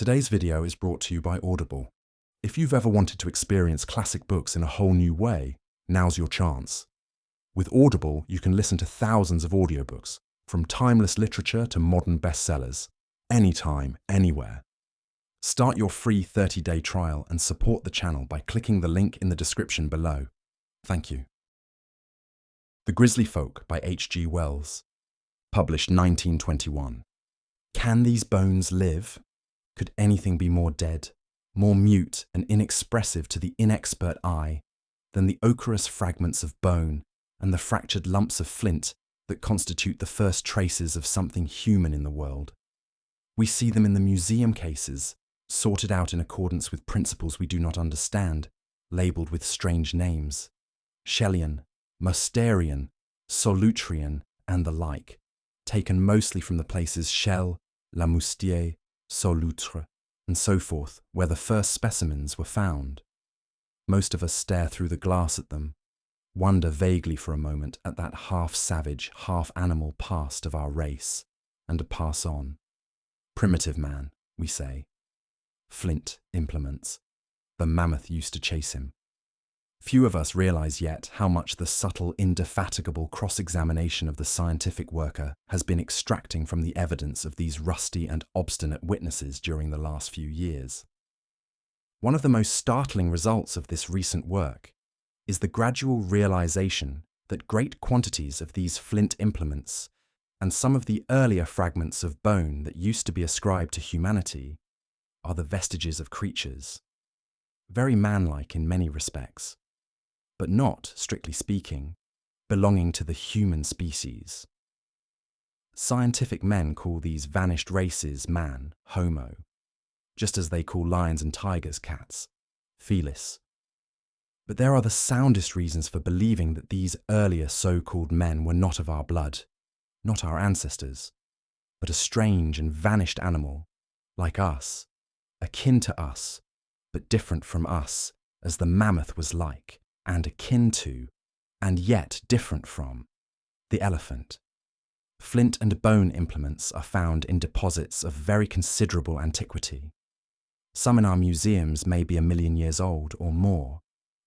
Today's video is brought to you by Audible. If you've ever wanted to experience classic books in a whole new way, now's your chance. With Audible, you can listen to thousands of audiobooks, from timeless literature to modern bestsellers, anytime, anywhere. Start your free 30-day trial and support the channel by clicking the link in the description below. Thank you. The Grisly Folk by H.G. Wells. Published 1921. Can these bones live? Could anything be more dead, more mute and inexpressive to the inexpert eye than the ochreous fragments of bone and the fractured lumps of flint that constitute the first traces of something human in the world? We see them in the museum cases, sorted out in accordance with principles we do not understand, labelled with strange names: Shellian, Musterian, Solutrian, and the like, taken mostly from the places Chelles, La Moustier, Solutre, and so forth, where the first specimens were found. Most of us stare through the glass at them, wonder vaguely for a moment at that half-savage, half-animal past of our race, and pass on. Primitive man, we say. Flint implements. The mammoth used to chase him. Few of us realize yet how much the subtle, indefatigable cross-examination of the scientific worker has been extracting from the evidence of these rusty and obstinate witnesses during the last few years. One of the most startling results of this recent work is the gradual realization that great quantities of these flint implements and some of the earlier fragments of bone that used to be ascribed to humanity are the vestiges of creatures, very manlike in many respects, but not, strictly speaking, belonging to the human species. Scientific men call these vanished races man, Homo, just as they call lions and tigers cats, Felis. But there are the soundest reasons for believing that these earlier so-called men were not of our blood, not our ancestors, but a strange and vanished animal, like us, akin to us, but different from us, as the mammoth was like, and akin to, and yet different from, the elephant. Flint and bone implements are found in deposits of very considerable antiquity. Some in our museums may be 1,000,000 years old or more,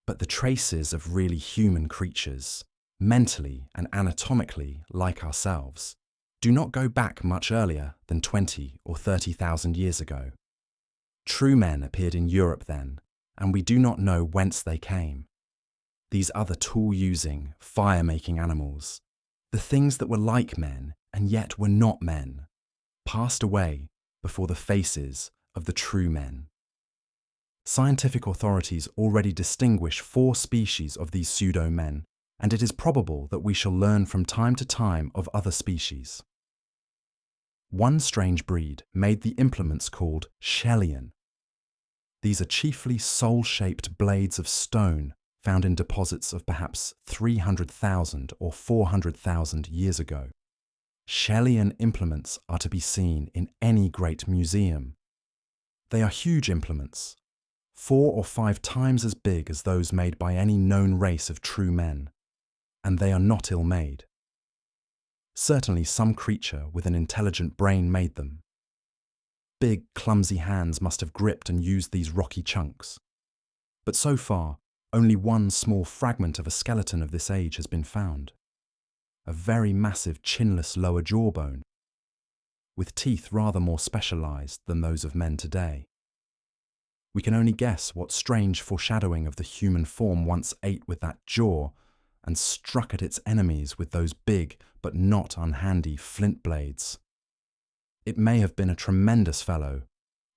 but the traces of really human creatures, mentally and anatomically like ourselves, do not go back much earlier than 20 or 30,000 years ago. True men appeared in Europe then, and we do not know whence they came. These other tool-using, fire-making animals, the things that were like men and yet were not men, passed away before the faces of the true men. Scientific authorities already distinguish 4 species of these pseudo-men, and it is probable that we shall learn from time to time of other species. One strange breed made the implements called Shellian. These are chiefly soul-shaped blades of stone found in deposits of perhaps 300,000 or 400,000 years ago. Shellian implements are to be seen in any great museum. They are huge implements, 4 or 5 times as big as those made by any known race of true men, and they are not ill-made. Certainly some creature with an intelligent brain made them. Big, clumsy hands must have gripped and used these rocky chunks. But so far, only one small fragment of a skeleton of this age has been found. A very massive chinless lower jawbone, with teeth rather more specialized than those of men today. We can only guess what strange foreshadowing of the human form once ate with that jaw and struck at its enemies with those big but not unhandy flint blades. It may have been a tremendous fellow,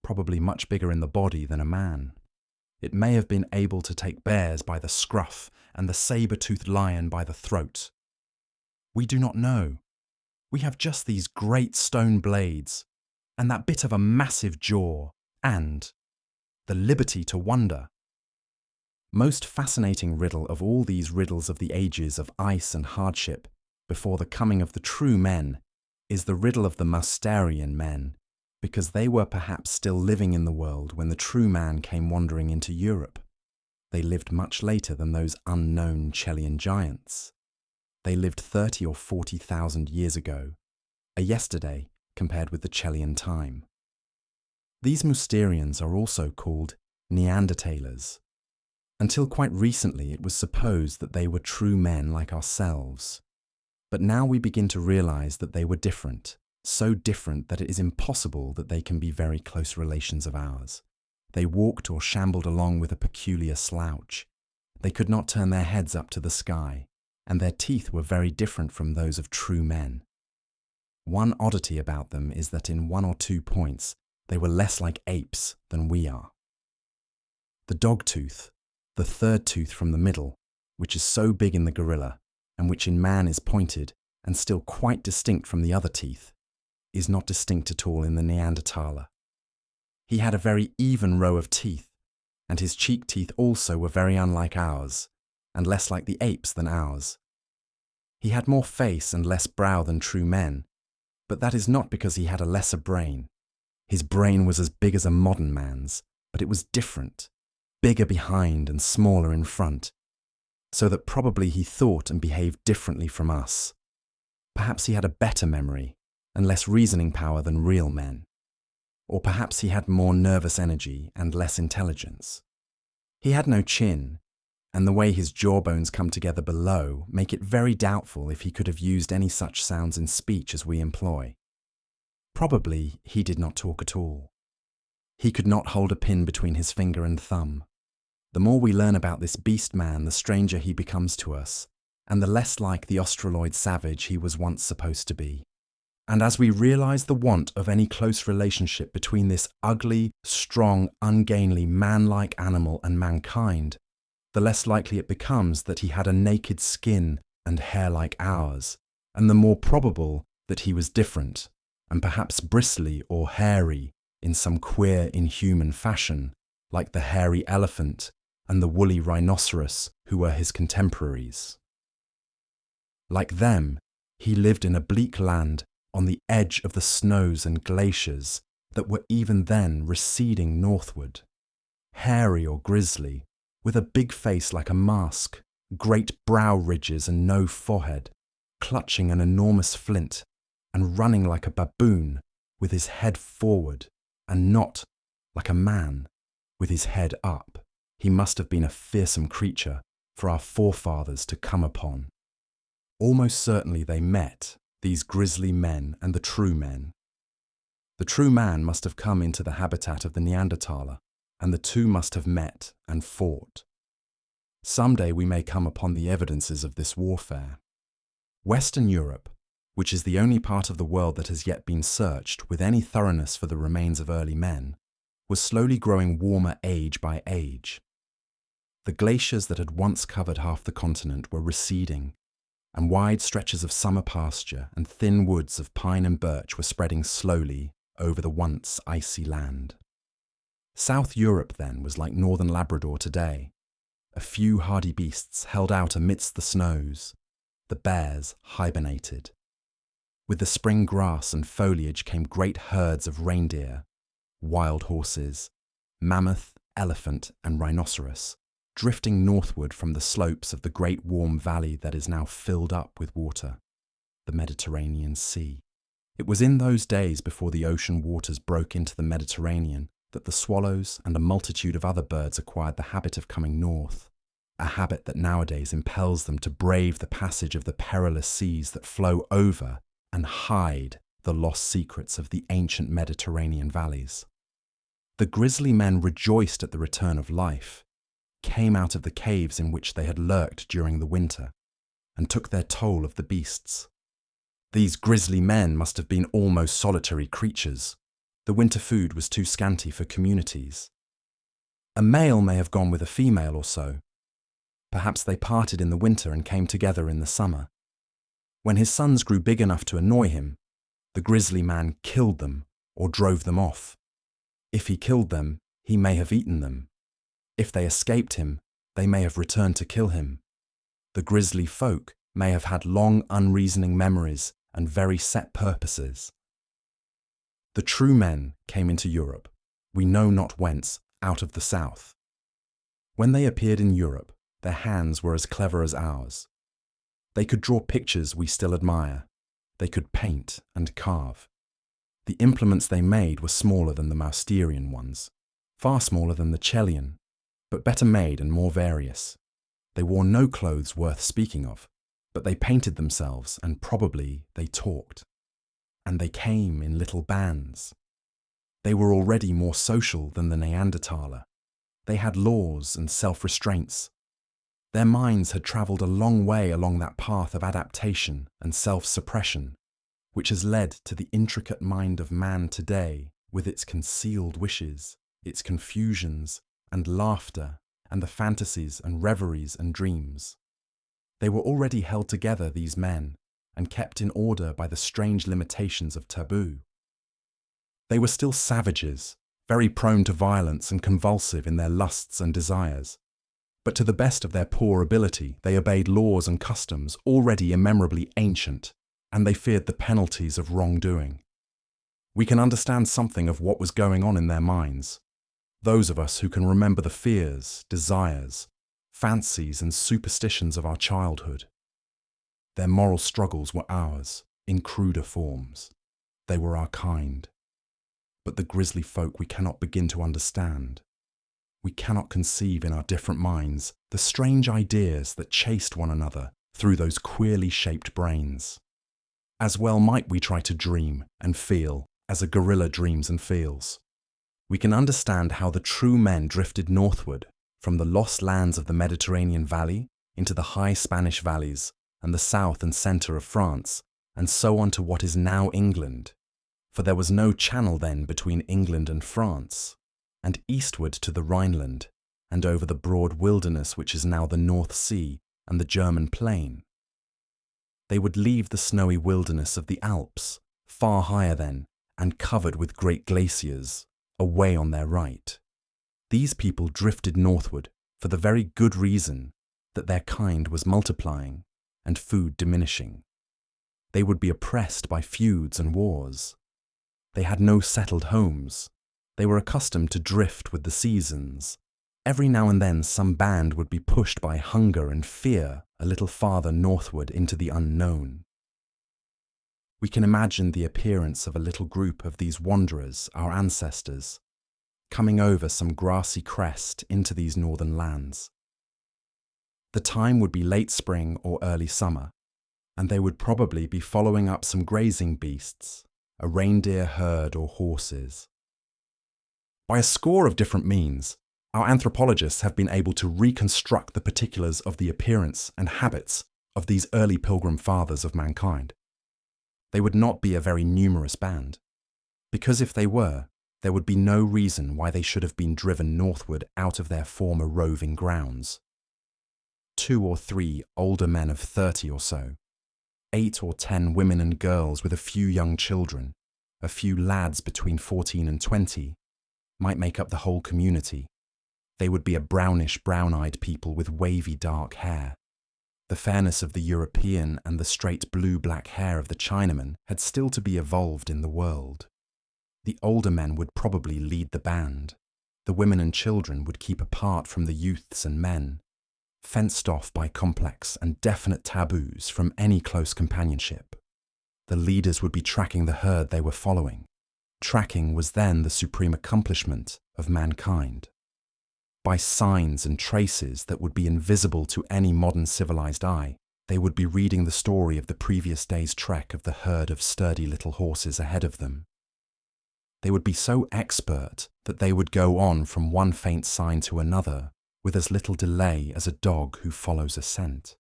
probably much bigger in the body than a man. It may have been able to take bears by the scruff and the saber-toothed lion by the throat. We do not know. We have just these great stone blades, and that bit of a massive jaw, and the liberty to wonder. Most fascinating riddle of all these riddles of the ages of ice and hardship before the coming of the true men is the riddle of the Musterian men, because they were perhaps still living in the world when the true man came wandering into Europe. They lived much later than those unknown Chellian giants. They lived 30 or 40,000 years ago, a yesterday compared with the Chellian time. These Mousterians are also called Neanderthalers. Until quite recently, it was supposed that they were true men like ourselves. But now we begin to realize that they were different, so different that it is impossible that they can be very close relations of ours. They walked or shambled along with a peculiar slouch. They could not turn their heads up to the sky, and their teeth were very different from those of true men. One oddity about them is that in 1 or 2 points, they were less like apes than we are. The dog tooth, the third tooth from the middle, which is so big in the gorilla, and which in man is pointed and still quite distinct from the other teeth, is not distinct at all in the Neanderthaler. He had a very even row of teeth, and his cheek teeth also were very unlike ours, and less like the apes than ours. He had more face and less brow than true men, but that is not because he had a lesser brain. His brain was as big as a modern man's, but it was different, bigger behind and smaller in front, so that probably he thought and behaved differently from us. Perhaps he had a better memory and less reasoning power than real men. Or perhaps he had more nervous energy and less intelligence. He had no chin, and the way his jawbones come together below make it very doubtful if he could have used any such sounds in speech as we employ. Probably he did not talk at all. He could not hold a pin between his finger and thumb. The more we learn about this beast man, the stranger he becomes to us, and the less like the Australoid savage he was once supposed to be. And as we realize the want of any close relationship between this ugly, strong, ungainly, man-like animal and mankind, the less likely it becomes that he had a naked skin and hair like ours, and the more probable that he was different, and perhaps bristly or hairy in some queer, inhuman fashion, like the hairy elephant and the woolly rhinoceros who were his contemporaries. Like them, he lived in a bleak land on the edge of the snows and glaciers that were even then receding northward, hairy or grisly, with a big face like a mask, great brow ridges and no forehead, clutching an enormous flint, and running like a baboon with his head forward, and not like a man with his head up. He must have been a fearsome creature for our forefathers to come upon. Almost certainly they met, these grisly men and the true men. The true man must have come into the habitat of the Neanderthaler, and the two must have met and fought. Someday we may come upon the evidences of this warfare. Western Europe, which is the only part of the world that has yet been searched with any thoroughness for the remains of early men, was slowly growing warmer age by age. The glaciers that had once covered half the continent were receding, and wide stretches of summer pasture and thin woods of pine and birch were spreading slowly over the once icy land. South Europe then was like northern Labrador today. A few hardy beasts held out amidst the snows. The bears hibernated. With the spring grass and foliage came great herds of reindeer, wild horses, mammoth, elephant, and rhinoceros, drifting northward from the slopes of the great warm valley that is now filled up with water, the Mediterranean Sea. It was in those days before the ocean waters broke into the Mediterranean that the swallows and a multitude of other birds acquired the habit of coming north, a habit that nowadays impels them to brave the passage of the perilous seas that flow over and hide the lost secrets of the ancient Mediterranean valleys. The grisly men rejoiced at the return of life, came out of the caves in which they had lurked during the winter, and took their toll of the beasts. These grisly men must have been almost solitary creatures. The winter food was too scanty for communities. A male may have gone with a female or so. Perhaps they parted in the winter and came together in the summer. When his sons grew big enough to annoy him, the grisly man killed them or drove them off. If he killed them, he may have eaten them. If they escaped him, they may have returned to kill him. The grisly folk may have had long, unreasoning memories and very set purposes. The true men came into Europe, we know not whence, out of the south. When they appeared in Europe, their hands were as clever as ours. They could draw pictures we still admire. They could paint and carve. The implements they made were smaller than the Mousterian ones, far smaller than the Chelian, but better made and more various. They wore no clothes worth speaking of, but they painted themselves and probably they talked. And they came in little bands. They were already more social than the Neanderthaler. They had laws and self-restraints. Their minds had travelled a long way along that path of adaptation and self-suppression, which has led to the intricate mind of man today with its concealed wishes, its confusions and laughter and the fantasies and reveries and dreams. They were already held together, these men, and kept in order by the strange limitations of taboo. They were still savages, very prone to violence and convulsive in their lusts and desires. But to the best of their poor ability, they obeyed laws and customs already immemorably ancient, and they feared the penalties of wrongdoing. We can understand something of what was going on in their minds. Those of us who can remember the fears, desires, fancies and superstitions of our childhood. Their moral struggles were ours, in cruder forms. They were our kind. But the grisly folk we cannot begin to understand. We cannot conceive in our different minds the strange ideas that chased one another through those queerly shaped brains. As well might we try to dream and feel as a gorilla dreams and feels. We can understand how the true men drifted northward from the lost lands of the Mediterranean Valley into the high Spanish valleys and the south and centre of France, and so on to what is now England. For there was no channel then between England and France, and eastward to the Rhineland, and over the broad wilderness which is now the North Sea and the German plain. They would leave the snowy wilderness of the Alps, far higher then, and covered with great glaciers, away on their right. These people drifted northward for the very good reason that their kind was multiplying and food diminishing. They would be oppressed by feuds and wars. They had no settled homes. They were accustomed to drift with the seasons. Every now and then some band would be pushed by hunger and fear a little farther northward into the unknown. We can imagine the appearance of a little group of these wanderers, our ancestors, coming over some grassy crest into these northern lands. The time would be late spring or early summer, and they would probably be following up some grazing beasts, a reindeer herd or horses. By a score of different means, our anthropologists have been able to reconstruct the particulars of the appearance and habits of these early pilgrim fathers of mankind. They would not be a very numerous band, because if they were, there would be no reason why they should have been driven northward out of their former roving grounds. 2 or 3 older men of 30 or so, 8 or 10 women and girls with a few young children, a few lads between 14 and 20, might make up the whole community. They would be a brownish, brown-eyed people with wavy dark hair. The fairness of the European and the straight blue-black hair of the Chinaman had still to be evolved in the world. The older men would probably lead the band. The women and children would keep apart from the youths and men, fenced off by complex and definite taboos from any close companionship. The leaders would be tracking the herd they were following. Tracking was then the supreme accomplishment of mankind. By signs and traces that would be invisible to any modern civilized eye, they would be reading the story of the previous day's trek of the herd of sturdy little horses ahead of them. They would be so expert that they would go on from one faint sign to another with as little delay as a dog who follows a scent.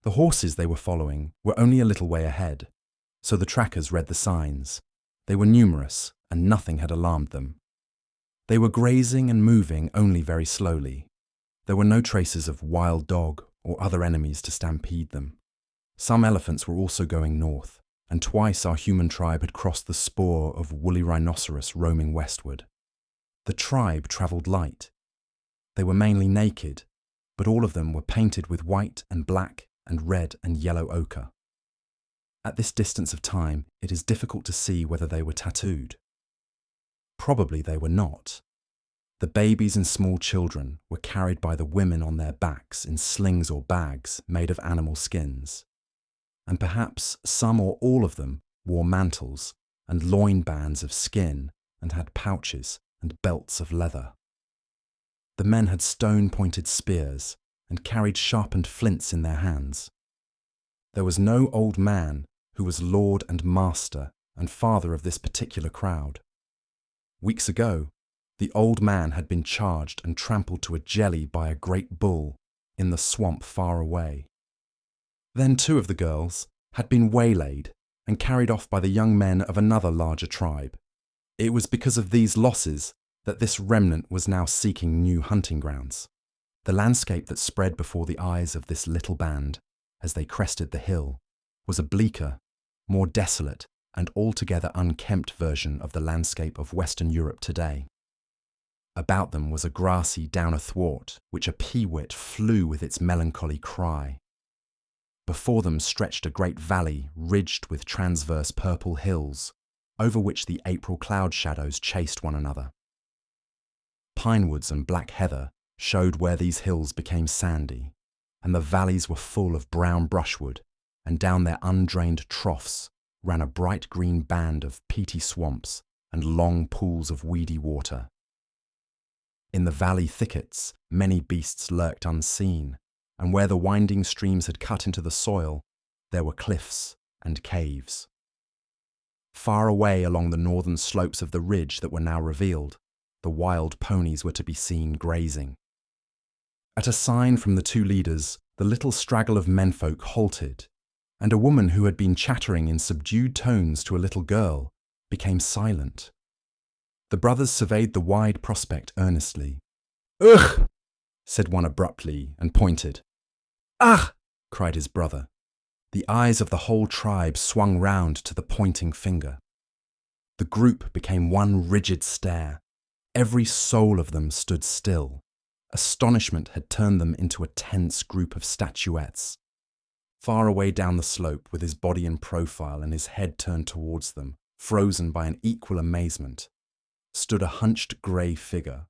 The horses they were following were only a little way ahead, so the trackers read the signs. They were numerous, and nothing had alarmed them. They were grazing and moving only very slowly. There were no traces of wild dog or other enemies to stampede them. Some elephants were also going north, and twice our human tribe had crossed the spoor of woolly rhinoceros roaming westward. The tribe travelled light. They were mainly naked, but all of them were painted with white and black and red and yellow ochre. At this distance of time, it is difficult to see whether they were tattooed. Probably they were not. The babies and small children were carried by the women on their backs in slings or bags made of animal skins. And perhaps some or all of them wore mantles and loin bands of skin and had pouches and belts of leather. The men had stone-pointed spears and carried sharpened flints in their hands. There was no old man who was lord and master and father of this particular crowd. Weeks ago, the old man had been charged and trampled to a jelly by a great bull in the swamp far away. Then 2 of the girls had been waylaid and carried off by the young men of another larger tribe. It was because of these losses that this remnant was now seeking new hunting grounds. The landscape that spread before the eyes of this little band as they crested the hill was a bleaker, more desolate and altogether unkempt version of the landscape of Western Europe today. About them was a grassy down athwart which a peewit flew with its melancholy cry. Before them stretched a great valley ridged with transverse purple hills, over which the April cloud shadows chased one another. Pinewoods and black heather showed where these hills became sandy, and the valleys were full of brown brushwood, and down their undrained troughs ran a bright green band of peaty swamps and long pools of weedy water. In the valley thickets, many beasts lurked unseen, and where the winding streams had cut into the soil, there were cliffs and caves. Far away along the northern slopes of the ridge that were now revealed, the wild ponies were to be seen grazing. At a sign from the 2 leaders, the little straggle of menfolk halted, and a woman who had been chattering in subdued tones to a little girl became silent. The brothers surveyed the wide prospect earnestly. "Ugh!" said one abruptly and pointed. "Ah!" cried his brother. The eyes of the whole tribe swung round to the pointing finger. The group became one rigid stare. Every soul of them stood still. Astonishment had turned them into a tense group of statuettes. Far away down the slope, with his body in profile and his head turned towards them, frozen by an equal amazement, stood a hunched grey figure,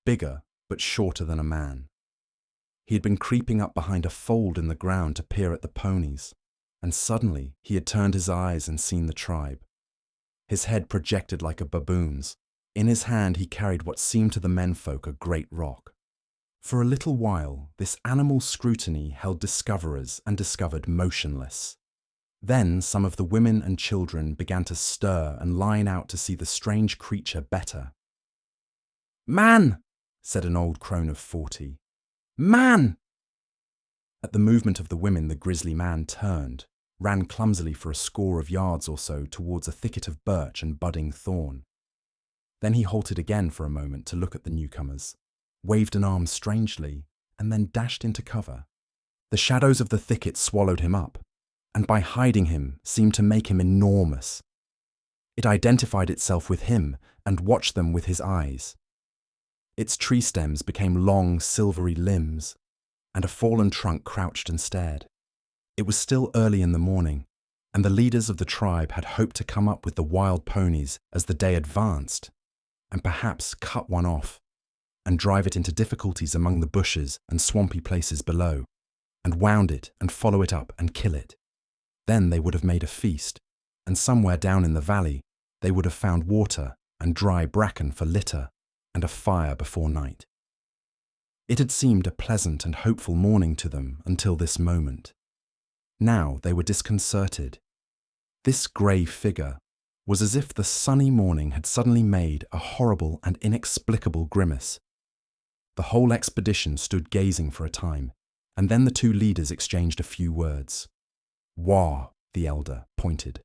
bigger but shorter than a man. He had been creeping up behind a fold in the ground to peer at the ponies, and suddenly he had turned his eyes and seen the tribe. His head projected like a baboon's. In his hand he carried what seemed to the menfolk a great rock. For a little while this animal scrutiny held discoverers and discovered motionless. Then some of the women and children began to stir and line out to see the strange creature better. "Man!" said an old crone of 40. "Man!" At the movement of the women, the grisly man turned, ran clumsily for a score of yards or so towards a thicket of birch and budding thorn. Then he halted again for a moment to look at the newcomers, waved an arm strangely, and then dashed into cover. The shadows of the thicket swallowed him up, and by hiding him seemed to make him enormous. It identified itself with him and watched them with his eyes. Its tree stems became long, silvery limbs, and a fallen trunk crouched and stared. It was still early in the morning, and the leaders of the tribe had hoped to come up with the wild ponies as the day advanced, and perhaps cut one off, and drive it into difficulties among the bushes and swampy places below, and wound it and follow it up and kill it. Then they would have made a feast, and somewhere down in the valley they would have found water and dry bracken for litter, and a fire before night. It had seemed a pleasant and hopeful morning to them until this moment. Now they were disconcerted. This grey figure was as if the sunny morning had suddenly made a horrible and inexplicable grimace. The whole expedition stood gazing for a time, and then the 2 leaders exchanged a few words. "Wah," the elder pointed.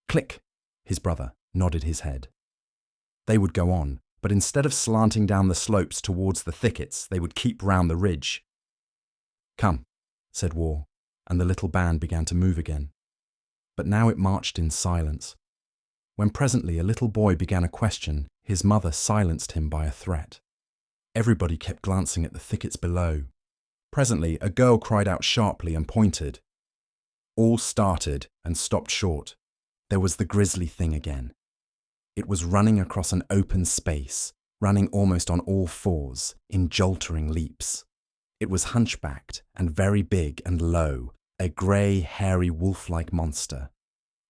"Click," his brother nodded his head. They would go on, but instead of slanting down the slopes towards the thickets, they would keep round the ridge. "Come," said War, and the little band began to move again. But now it marched in silence. When presently a little boy began a question, his mother silenced him by a threat. Everybody kept glancing at the thickets below. Presently a girl cried out sharply and pointed. All started and stopped short. There was the grisly thing again. It was running across an open space, running almost on all fours, in joltering leaps. It was hunchbacked and very big and low, a grey, hairy, wolf-like monster.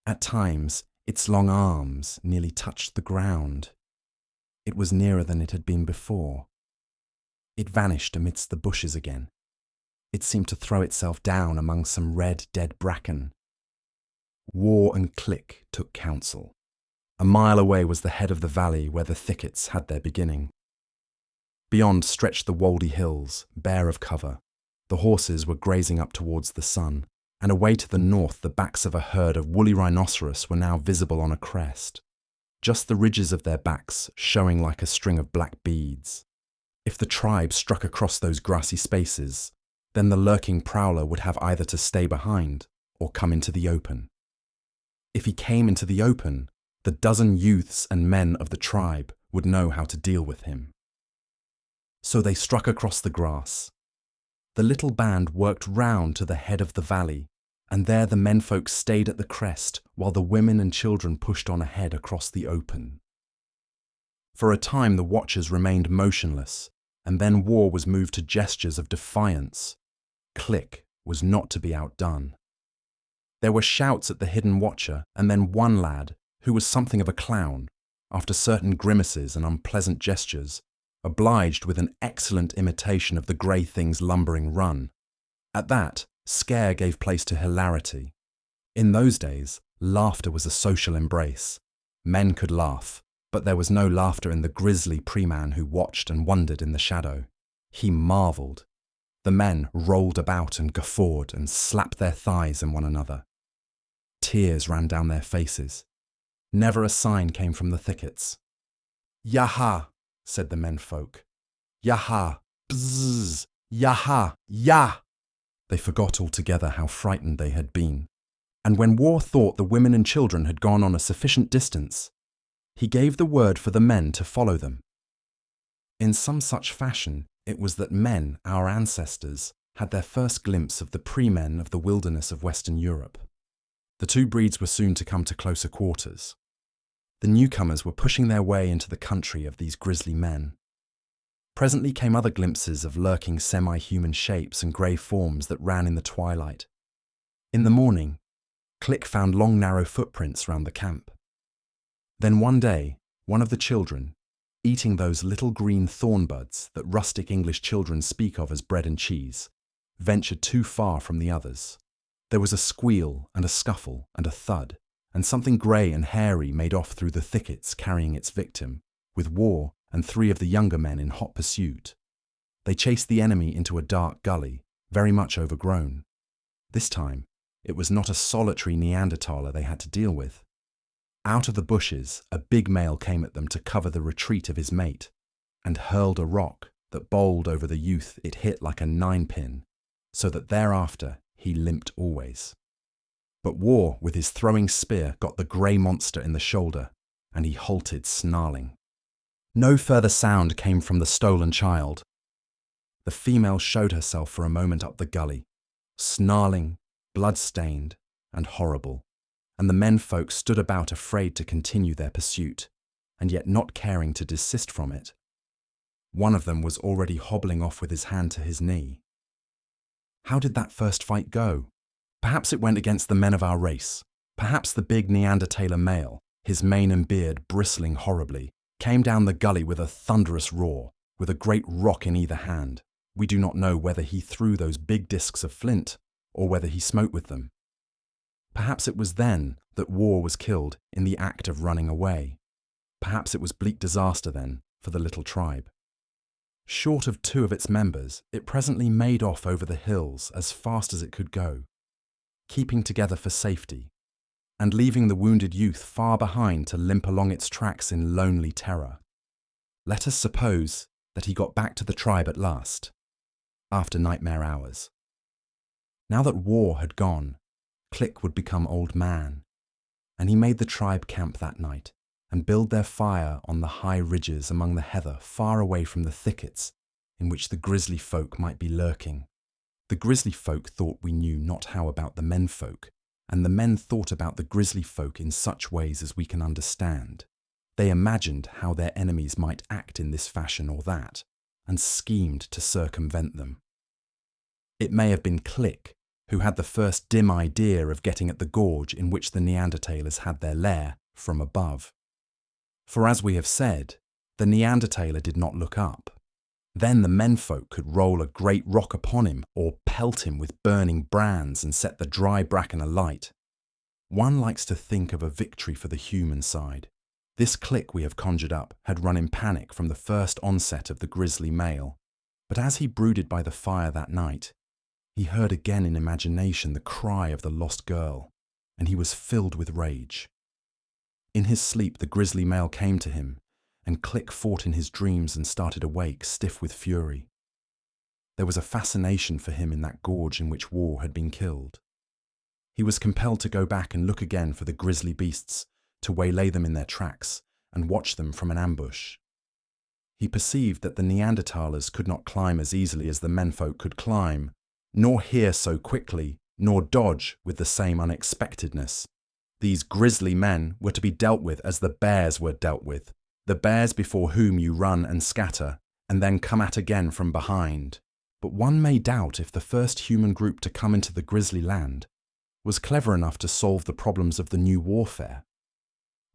At times, Its long arms nearly touched the ground. It was nearer than it had been before. It vanished amidst the bushes again. It seemed to throw itself down among some red, dead bracken. War and Click took counsel. A mile away was the head of the valley where the thickets had their beginning. Beyond stretched the Woldy hills, bare of cover. The horses were grazing up towards the sun, and away to the north the backs of a herd of woolly rhinoceros were now visible on a crest, just the ridges of their backs showing like a string of black beads. If the tribe struck across those grassy spaces, then the lurking prowler would have either to stay behind or come into the open. If he came into the open, the dozen youths and men of the tribe would know how to deal with him. So they struck across the grass. The little band worked round to the head of the valley, and there the menfolk stayed at the crest while the women and children pushed on ahead across the open. For a time the watchers remained motionless, and then War was moved to gestures of defiance. Click was not to be outdone. There were shouts at the hidden watcher, and then one lad, who was something of a clown, after certain grimaces and unpleasant gestures, obliged with an excellent imitation of the grey thing's lumbering run. At that, scare gave place to hilarity. In those days, laughter was a social embrace. Men could laugh, but there was no laughter in the grisly pre-man who watched and wondered in the shadow. He marvelled. The men rolled about and guffawed and slapped their thighs in one another. Tears ran down their faces. Never a sign came from the thickets. "Yaha," said the menfolk. "Yaha, bzzz, yaha, yah." They forgot altogether how frightened they had been, and when War thought the women and children had gone on a sufficient distance, he gave the word for the men to follow them. In some such fashion it was that men, our ancestors, had their first glimpse of the pre-men of the wilderness of Western Europe. The two breeds were soon to come to closer quarters. The newcomers were pushing their way into the country of these grisly men. Presently came other glimpses of lurking semi-human shapes and grey forms that ran in the twilight. In the morning, Click found long narrow footprints round the camp. Then one day, one of the children, eating those little green thorn buds that rustic English children speak of as bread and cheese, ventured too far from the others. There was a squeal and a scuffle and a thud, and something grey and hairy made off through the thickets carrying its victim, with War and 3 of the younger men in hot pursuit. They chased the enemy into a dark gully, very much overgrown. This time, it was not a solitary Neanderthaler they had to deal with. Out of the bushes, a big male came at them to cover the retreat of his mate, and hurled a rock that bowled over the youth it hit like a 9-pin, so that thereafter he limped always. But War, with his throwing spear, got the grey monster in the shoulder, and he halted snarling. No further sound came from the stolen child. The female showed herself for a moment up the gully, snarling, blood-stained, and horrible, and the menfolk stood about afraid to continue their pursuit, and yet not caring to desist from it. One of them was already hobbling off with his hand to his knee. How did that first fight go? Perhaps it went against the men of our race. Perhaps the big Neanderthaler male, his mane and beard bristling horribly, came down the gully with a thunderous roar, with a great rock in either hand. We do not know whether he threw those big discs of flint, or whether he smote with them. Perhaps it was then that War was killed in the act of running away. Perhaps it was bleak disaster then for the little tribe. Short of 2 of its members, it presently made off over the hills as fast as it could go, keeping together for safety, and leaving the wounded youth far behind to limp along its tracks in lonely terror. Let us suppose that he got back to the tribe at last, after nightmare hours. Now that War had gone, Click would become old man, and he made the tribe camp that night and build their fire on the high ridges among the heather far away from the thickets in which the grisly folk might be lurking. The grisly folk thought we knew not how about the menfolk, and the men thought about the grisly folk in such ways as we can understand. They imagined how their enemies might act in this fashion or that, and schemed to circumvent them. It may have been Click who had the first dim idea of getting at the gorge in which the Neanderthalers had their lair from above. For as we have said, the Neanderthaler did not look up. Then the menfolk could roll a great rock upon him or pelt him with burning brands and set the dry bracken alight. One likes to think of a victory for the human side. This clique we have conjured up had run in panic from the first onset of the grisly male, but as he brooded by the fire that night, he heard again in imagination the cry of the lost girl, and he was filled with rage. In his sleep the grisly male came to him, and Click fought in his dreams and started awake, stiff with fury. There was a fascination for him in that gorge in which War had been killed. He was compelled to go back and look again for the grisly beasts, to waylay them in their tracks and watch them from an ambush. He perceived that the Neanderthalers could not climb as easily as the menfolk could climb, nor hear so quickly, nor dodge with the same unexpectedness. These grisly men were to be dealt with as the bears were dealt with, the bears before whom you run and scatter, and then come at again from behind. But one may doubt if the first human group to come into the grisly land was clever enough to solve the problems of the new warfare.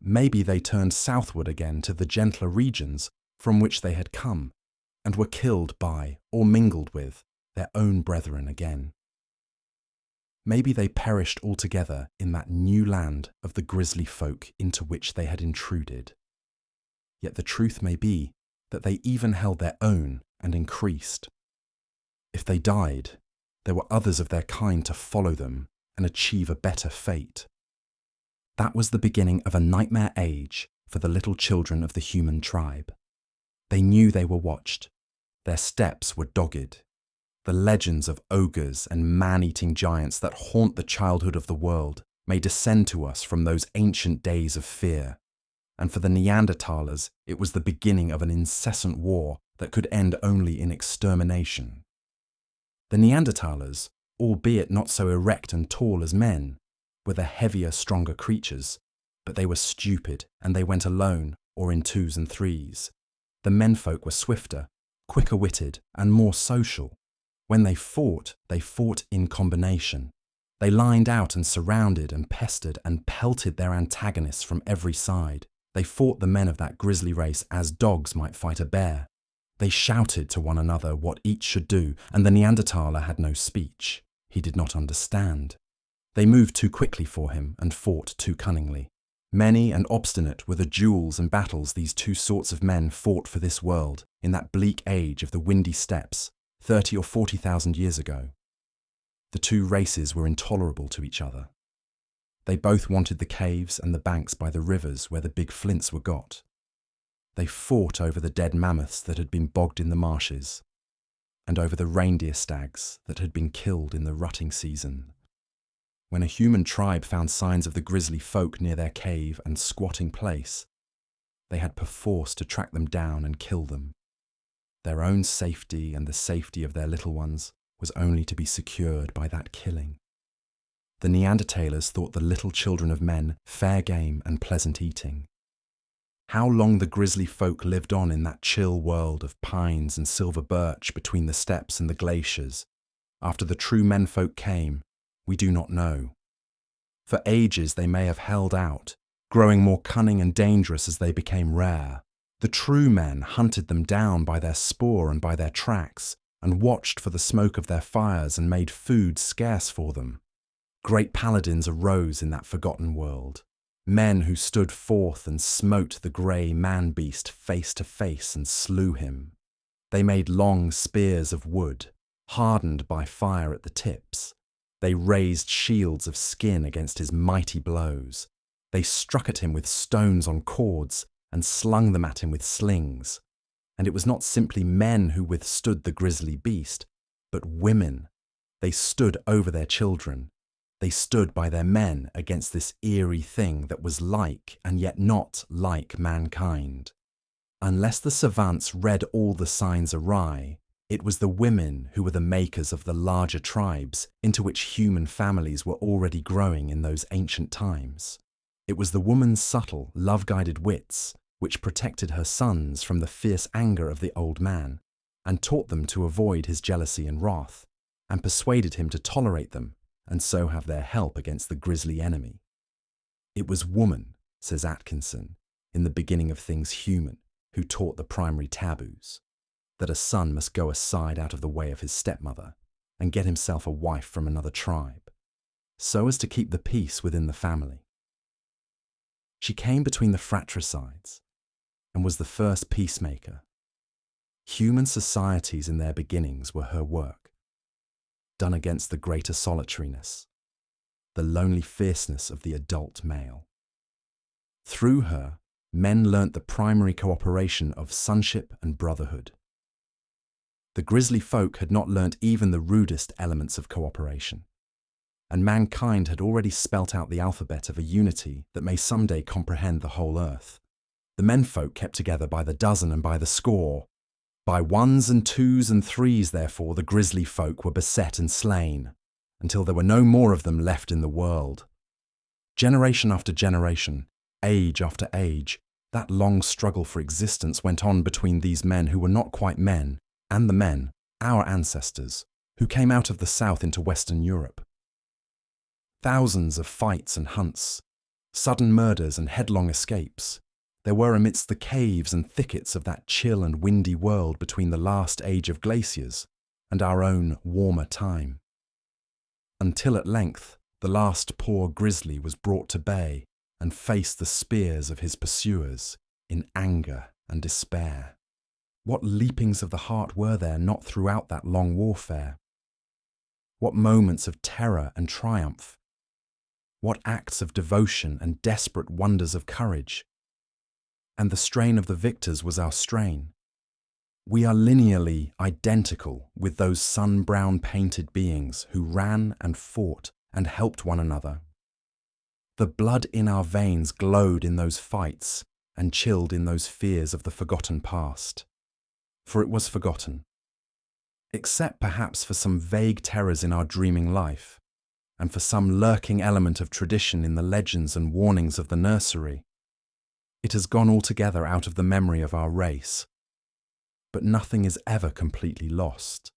Maybe they turned southward again to the gentler regions from which they had come, and were killed by, or mingled with, their own brethren again. Maybe they perished altogether in that new land of the grisly folk into which they had intruded. Yet the truth may be that they even held their own and increased. If they died, there were others of their kind to follow them and achieve a better fate. That was the beginning of a nightmare age for the little children of the human tribe. They knew they were watched. Their steps were dogged. The legends of ogres and man-eating giants that haunt the childhood of the world may descend to us from those ancient days of fear. And for the Neanderthalers, it was the beginning of an incessant war that could end only in extermination. The Neanderthalers, albeit not so erect and tall as men, were the heavier, stronger creatures, but they were stupid and they went alone or in twos and threes. The menfolk were swifter, quicker-witted and more social. When they fought in combination. They lined out and surrounded and pestered and pelted their antagonists from every side. They fought the men of that grisly race as dogs might fight a bear. They shouted to one another what each should do, and the Neanderthaler had no speech. He did not understand. They moved too quickly for him and fought too cunningly. Many and obstinate were the duels and battles these two sorts of men fought for this world in that bleak age of the windy steppes 30 or 40,000 years ago. The two races were intolerable to each other. They both wanted the caves and the banks by the rivers where the big flints were got. They fought over the dead mammoths that had been bogged in the marshes, and over the reindeer stags that had been killed in the rutting season. When a human tribe found signs of the grisly folk near their cave and squatting place, they had perforce to track them down and kill them. Their own safety and the safety of their little ones was only to be secured by that killing. The Neanderthalers thought the little children of men fair game and pleasant eating. How long the grisly folk lived on in that chill world of pines and silver birch between the steppes and the glaciers, after the true menfolk came, we do not know. For ages they may have held out, growing more cunning and dangerous as they became rare. The true men hunted them down by their spoor and by their tracks, and watched for the smoke of their fires and made food scarce for them. Great paladins arose in that forgotten world, men who stood forth and smote the grey man-beast face to face and slew him. They made long spears of wood, hardened by fire at the tips. They raised shields of skin against his mighty blows. They struck at him with stones on cords and slung them at him with slings. And it was not simply men who withstood the grisly beast, but women. They stood over their children. They stood by their men against this eerie thing that was like and yet not like mankind. Unless the savants read all the signs awry, it was the women who were the makers of the larger tribes into which human families were already growing in those ancient times. It was the woman's subtle, love-guided wits which protected her sons from the fierce anger of the old man, and taught them to avoid his jealousy and wrath, and persuaded him to tolerate them and so have their help against the grisly enemy. It was woman, says Atkinson, in The Beginning of Things Human, who taught the primary taboos, that a son must go aside out of the way of his stepmother and get himself a wife from another tribe, so as to keep the peace within the family. She came between the fratricides and was the first peacemaker. Human societies in their beginnings were her work, done against the greater solitariness, the lonely fierceness of the adult male. Through her, men learnt the primary cooperation of sonship and brotherhood. The grisly folk had not learnt even the rudest elements of cooperation, and mankind had already spelt out the alphabet of a unity that may someday comprehend the whole earth. The menfolk kept together by the dozen and by the score. By ones and twos and threes, therefore, the grisly folk were beset and slain, until there were no more of them left in the world. Generation after generation, age after age, that long struggle for existence went on between these men who were not quite men, and the men, our ancestors, who came out of the south into Western Europe. Thousands of fights and hunts, sudden murders and headlong escapes, there were amidst the caves and thickets of that chill and windy world between the last age of glaciers and our own warmer time. Until at length the last poor Grisly was brought to bay and faced the spears of his pursuers in anger and despair. What leapings of the heart were there not throughout that long warfare? What moments of terror and triumph? What acts of devotion and desperate wonders of courage? And the strain of the victors was our strain. We are lineally identical with those sun-brown painted beings who ran and fought and helped one another. The blood in our veins glowed in those fights and chilled in those fears of the forgotten past. For it was forgotten. Except perhaps for some vague terrors in our dreaming life, and for some lurking element of tradition in the legends and warnings of the nursery, it has gone altogether out of the memory of our race. But nothing is ever completely lost.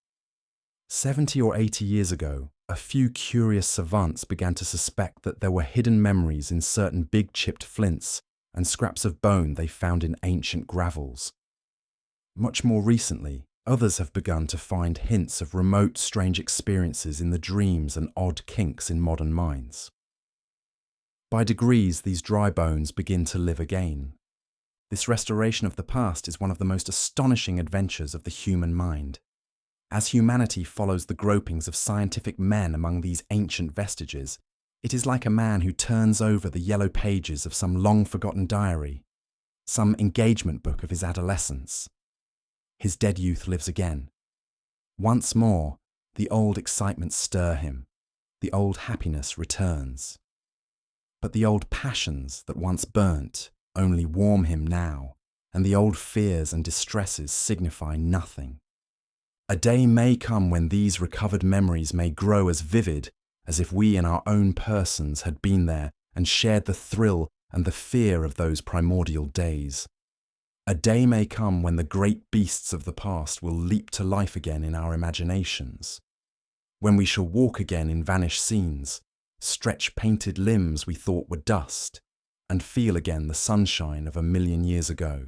70 or 80 years ago, a few curious savants began to suspect that there were hidden memories in certain big chipped flints and scraps of bone they found in ancient gravels. Much more recently, others have begun to find hints of remote, strange experiences in the dreams and odd kinks in modern minds. By degrees, these dry bones begin to live again. This restoration of the past is one of the most astonishing adventures of the human mind. As humanity follows the gropings of scientific men among these ancient vestiges, it is like a man who turns over the yellow pages of some long-forgotten diary, some engagement book of his adolescence. His dead youth lives again. Once more, the old excitements stir him, the old happiness returns. But the old passions that once burnt only warm him now, and the old fears and distresses signify nothing. A day may come when these recovered memories may grow as vivid as if we in our own persons had been there and shared the thrill and the fear of those primordial days. A day may come when the great beasts of the past will leap to life again in our imaginations, when we shall walk again in vanished scenes, stretch painted limbs we thought were dust, and feel again the sunshine of 1,000,000 years ago.